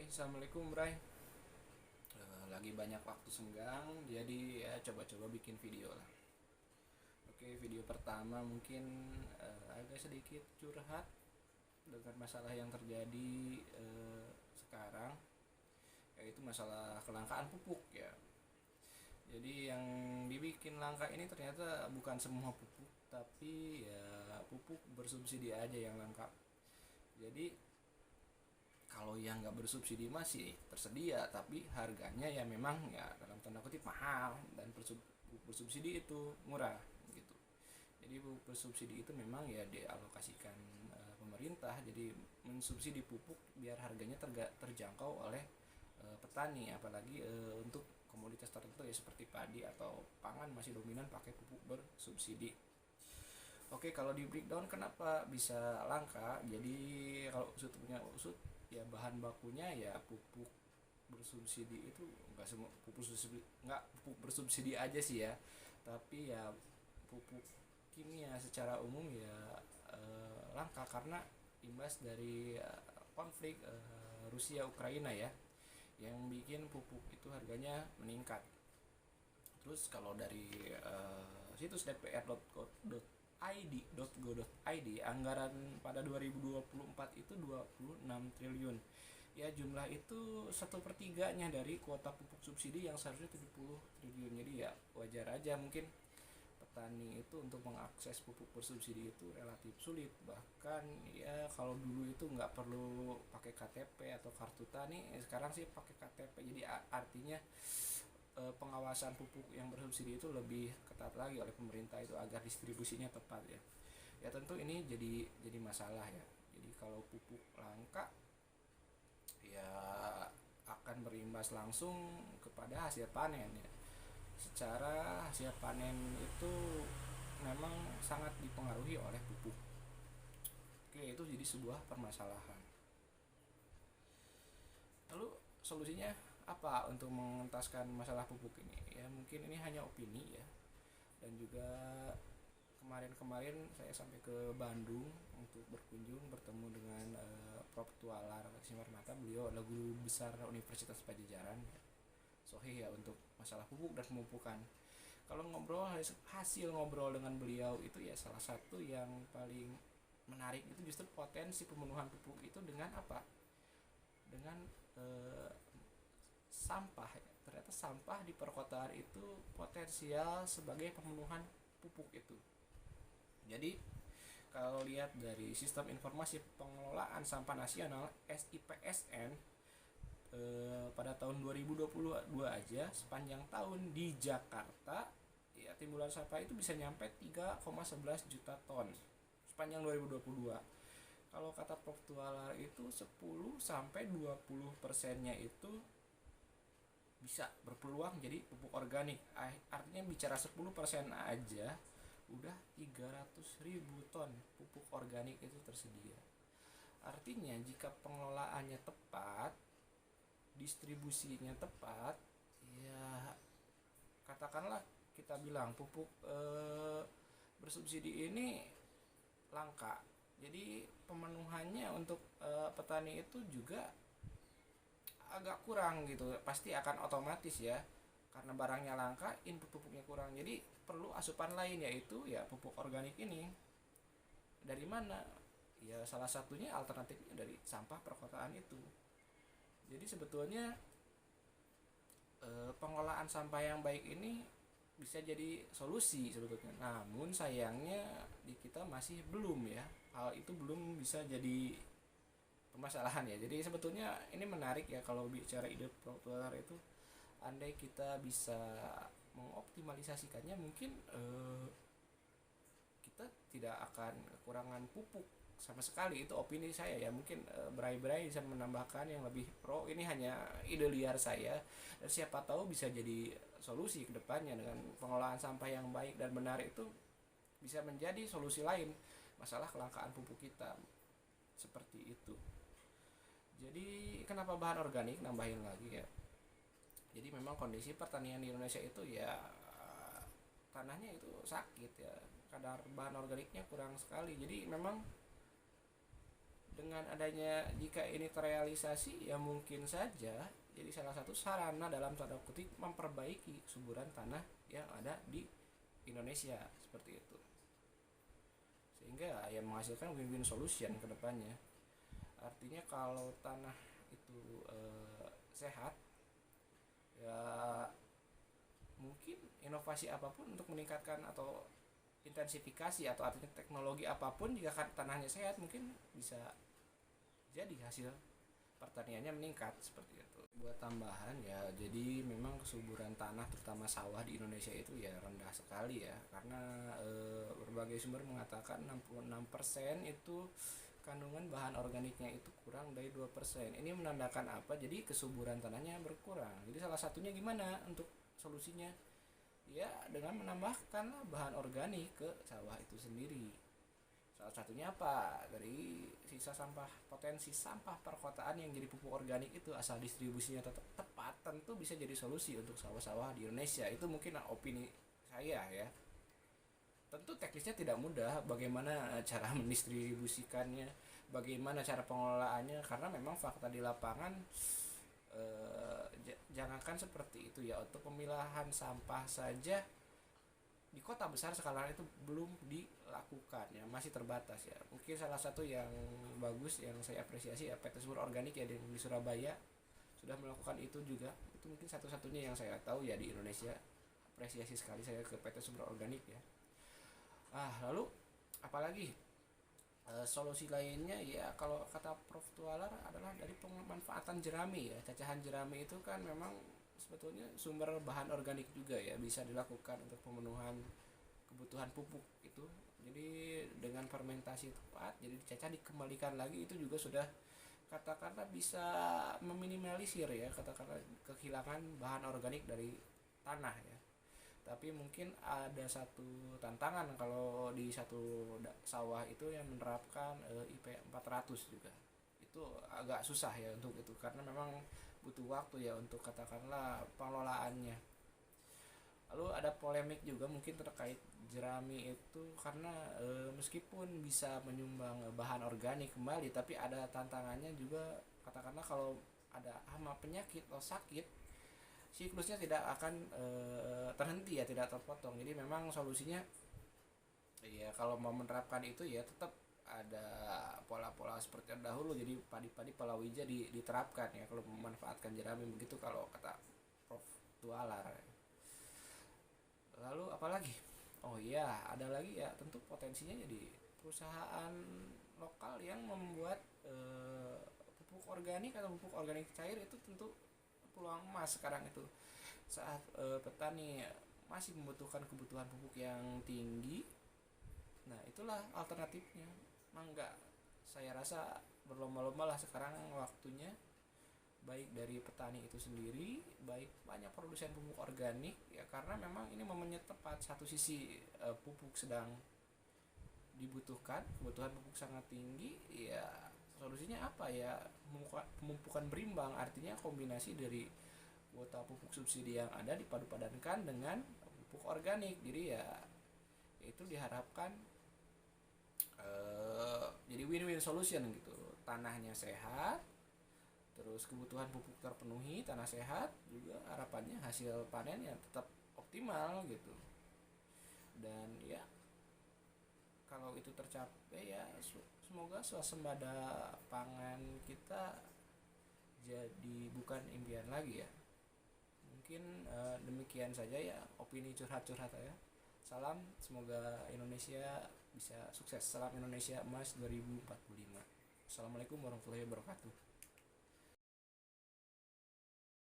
Assalamualaikum Bray. Lagi banyak waktu senggang, jadi ya coba-coba bikin video lah. Oke, video pertama mungkin agak sedikit curhat dengan masalah yang terjadi sekarang, yaitu masalah kelangkaan pupuk ya. Jadi yang dibikin langka ini ternyata bukan semua pupuk, tapi ya pupuk bersubsidi aja yang langka. Jadi kalau yang nggak bersubsidi masih tersedia, tapi harganya ya memang ya dalam tanda kutip mahal, dan bersubsidi itu murah gitu. Jadi bersubsidi itu memang ya dialokasikan pemerintah, jadi mensubsidi pupuk biar harganya terjangkau oleh petani, apalagi untuk komoditas tertentu ya seperti padi atau pangan masih dominan pakai pupuk bersubsidi. Oke, kalau di breakdown kenapa bisa langka? Jadi kalau usut punya usut, ya bahan bakunya ya pupuk bersubsidi itu enggak semua pupuk bersubsidi, enggak pupuk bersubsidi aja sih ya, tapi ya pupuk kimia secara umum ya langka karena imbas dari konflik Rusia Ukraina ya, yang bikin pupuk itu harganya meningkat. Terus kalau dari situs dpr.go.id anggaran pada 2024 itu 26 triliun. Ya jumlah itu 1/3 dari kuota pupuk subsidi yang seharusnya 70 triliun. Jadi ya wajar aja mungkin petani itu untuk mengakses pupuk bersubsidi itu relatif sulit. Bahkan ya kalau dulu itu nggak perlu pakai KTP atau kartu tani, sekarang sih pakai KTP. Jadi artinya pengawasan pupuk yang bersubsidi itu lebih ketat lagi oleh pemerintah itu agar distribusinya tepat ya. Ya tentu ini jadi masalah ya. Jadi kalau pupuk langka ya akan berimbas langsung kepada hasil panen ya. Secara hasil panen itu memang sangat dipengaruhi oleh pupuk. Oke, itu jadi sebuah permasalahan. Lalu solusinya apa untuk mengentaskan masalah pupuk ini? Ya mungkin ini hanya opini ya. Dan juga kemarin saya sampai ke Bandung untuk berkunjung bertemu dengan Prof. Tualar Simarmata. Beliau adalah guru besar Universitas Pajajaran. Sohih ya untuk masalah pupuk dan pemupukan. Kalau hasil ngobrol dengan beliau itu ya salah satu yang paling menarik itu justru potensi pemenuhan pupuk itu dengan apa? Dengan sampah ya. Ternyata sampah di perkotaan itu potensial sebagai pemenuhan pupuk itu. Jadi kalau lihat dari Sistem Informasi Pengelolaan Sampah Nasional SIPSN, pada tahun 2022 aja sepanjang tahun di Jakarta ya timbulan sampah itu bisa nyampe 3,11 juta ton sepanjang 2022. Kalau kata Prof. Tualar itu 10 sampai 20%-nya itu bisa berpeluang jadi pupuk organik. Artinya bicara 10% aja udah 300.000 ton pupuk organik itu tersedia. Artinya jika pengelolaannya tepat, distribusinya tepat, ya katakanlah kita bilang pupuk bersubsidi ini langka. Jadi pemenuhannya untuk petani itu juga agak kurang gitu. Pasti akan otomatis ya, karena barangnya langka, input pupuknya kurang. Jadi perlu asupan lain, yaitu ya pupuk organik ini. Dari mana? Ya salah satunya alternatifnya dari sampah perkotaan itu. Jadi sebetulnya pengolahan sampah yang baik ini bisa jadi solusi sebetulnya. Namun sayangnya di kita masih belum ya. Hal itu belum bisa jadi permasalahan ya. Jadi sebetulnya ini menarik ya kalau bicara ide prototiper itu. Andai kita bisa mengoptimalisasikannya, mungkin kita tidak akan kekurangan pupuk sama sekali. Itu opini saya ya, mungkin Bray-Bray bisa menambahkan yang lebih pro. Ini hanya ide liar saya, dan siapa tahu bisa jadi solusi ke depannya. Dengan pengolahan sampah yang baik dan benar itu bisa menjadi solusi lain masalah kelangkaan pupuk kita, seperti itu. Jadi kenapa bahan organik, nambahin lagi ya. Jadi memang kondisi pertanian di Indonesia itu ya tanahnya itu sakit ya, kadar bahan organiknya kurang sekali. Jadi memang dengan adanya, jika ini terrealisasi ya mungkin saja jadi salah satu sarana dalam tanda kutip memperbaiki kesuburan tanah yang ada di Indonesia seperti itu, sehingga ya menghasilkan win-win solution ke depannya. Artinya kalau tanah itu sehat, ya mungkin inovasi apapun untuk meningkatkan atau intensifikasi atau artinya teknologi apapun, jika tanahnya sehat mungkin bisa jadi hasil pertaniannya meningkat seperti itu. Buat tambahan ya, jadi memang kesuburan tanah terutama sawah di Indonesia itu ya rendah sekali ya, karena berbagai sumber mengatakan 66% itu kandungan bahan organiknya itu kurang dari 2%. Ini menandakan apa? Jadi kesuburan tanahnya berkurang. Jadi salah satunya gimana untuk solusinya? Ya dengan menambahkan bahan organik ke sawah itu sendiri. Salah satunya apa? Dari sisa sampah, potensi sampah perkotaan yang jadi pupuk organik itu, asal distribusinya tepat, tentu bisa jadi solusi untuk sawah-sawah di Indonesia. Itu mungkin opini saya ya. Tentu teknisnya tidak mudah, bagaimana cara mendistribusikannya, bagaimana cara pengelolaannya, karena memang fakta di lapangan jangankan seperti itu ya, untuk pemilahan sampah saja di kota besar sekarang itu belum dilakukan ya, masih terbatas ya. Mungkin salah satu yang bagus yang saya apresiasi ya PT Subur Organik ya di Surabaya sudah melakukan itu juga. Itu mungkin satu-satunya yang saya tahu ya di Indonesia. Apresiasi sekali saya ke PT Subur Organik ya. Lalu apalagi solusi lainnya ya, kalau kata Prof Tualar adalah dari pemanfaatan jerami ya. Cacahan jerami itu kan memang sebetulnya sumber bahan organik juga ya, bisa dilakukan untuk pemenuhan kebutuhan pupuk itu. Jadi dengan fermentasi tepat, jadi dicacah dikembalikan lagi, itu juga sudah katakanlah bisa meminimalisir ya katakanlah kehilangan bahan organik dari tanah ya. Tapi mungkin ada satu tantangan kalau di satu sawah itu yang menerapkan IP 400 juga. Itu agak susah ya untuk itu, karena memang butuh waktu ya untuk katakanlah pengelolaannya. Lalu ada polemik juga mungkin terkait jerami itu, karena meskipun bisa menyumbang bahan organik kembali, tapi ada tantangannya juga, katakanlah kalau ada hama penyakit atau sakit, siklusnya tidak akan terhenti ya, tidak terpotong. Jadi memang solusinya ya kalau mau menerapkan itu ya tetap ada pola-pola seperti yang dahulu, jadi padi-padi palawija diterapkan ya kalau memanfaatkan jerami, begitu kalau kata Prof Tualar. Lalu apalagi? Oh iya, ada lagi ya, tentu potensinya jadi perusahaan lokal yang membuat pupuk organik atau pupuk organik cair, itu tentu peluang emas sekarang itu, saat petani masih membutuhkan kebutuhan pupuk yang tinggi. Nah itulah alternatifnya. Mangga, saya rasa berlomba-lomba lah sekarang waktunya, baik dari petani itu sendiri, baik banyak produsen pupuk organik ya, karena memang ini momennya tepat. Satu sisi pupuk sedang dibutuhkan, kebutuhan pupuk sangat tinggi ya. Solusinya apa ya? Pemupukan berimbang, artinya kombinasi dari kuota pupuk subsidi yang ada dipadu-padankan dengan pupuk organik. Jadi ya itu diharapkan jadi win-win solution gitu. Tanahnya sehat, terus kebutuhan pupuk terpenuhi, tanah sehat, juga harapannya hasil panennya tetap optimal gitu. Dan ya kalau itu tercapai ya semoga swasembada pangan kita jadi bukan impian lagi ya. Mungkin demikian saja ya opini curhat-curhat ya. Salam, semoga Indonesia bisa sukses. Salam Indonesia Emas 2045. Assalamualaikum warahmatullahi wabarakatuh.